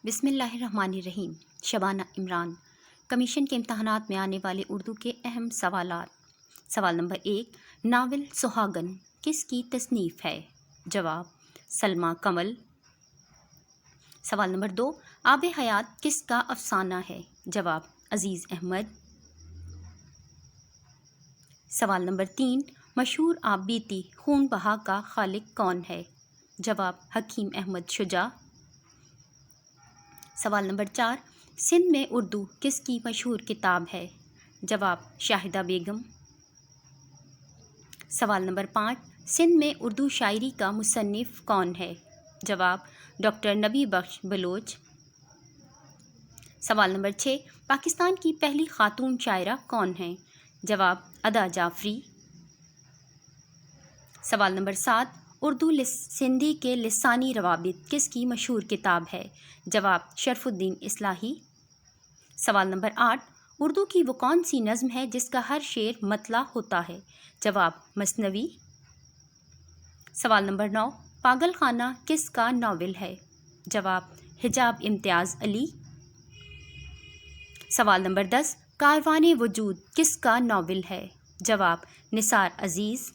بسم اللہ الرحمن الرحیم۔ شبانہ عمران۔ کمیشن کے امتحانات میں آنے والے اردو کے اہم سوالات۔ سوال نمبر 1، ناول سہاگن کس کی تصنیف ہے؟ جواب، سلمیٰ کمل۔ سوال نمبر 2، آب حیات کس کا افسانہ ہے؟ جواب، عزیز احمد۔ سوال نمبر 3، مشہور آپ بیتی خون بہا کا خالق کون ہے؟ جواب، حکیم احمد شجاع۔ سوال نمبر 4، سندھ میں اردو کس کی مشہور کتاب ہے؟ جواب، شاہدہ بیگم۔ سوال نمبر 5، سندھ میں اردو شاعری کا مصنف کون ہے؟ جواب، ڈاکٹر نبی بخش بلوچ۔ سوال نمبر 6، پاکستان کی پہلی خاتون شاعرہ کون ہیں؟ جواب، ادا جعفری۔ سوال نمبر 7، اردو سندھی کے لسانی روابط کس کی مشہور کتاب ہے؟ جواب، شرف الدین اصلاحی۔ سوال نمبر 8، اردو کی وہ کون سی نظم ہے جس کا ہر شعر مطلع ہوتا ہے؟ جواب، مثنوی۔ سوال نمبر 9، پاگل خانہ کس کا ناول ہے؟ جواب، حجاب امتیاز علی۔ سوال نمبر 10، کاروان وجود کس کا ناول ہے؟ جواب، نثار عزیز۔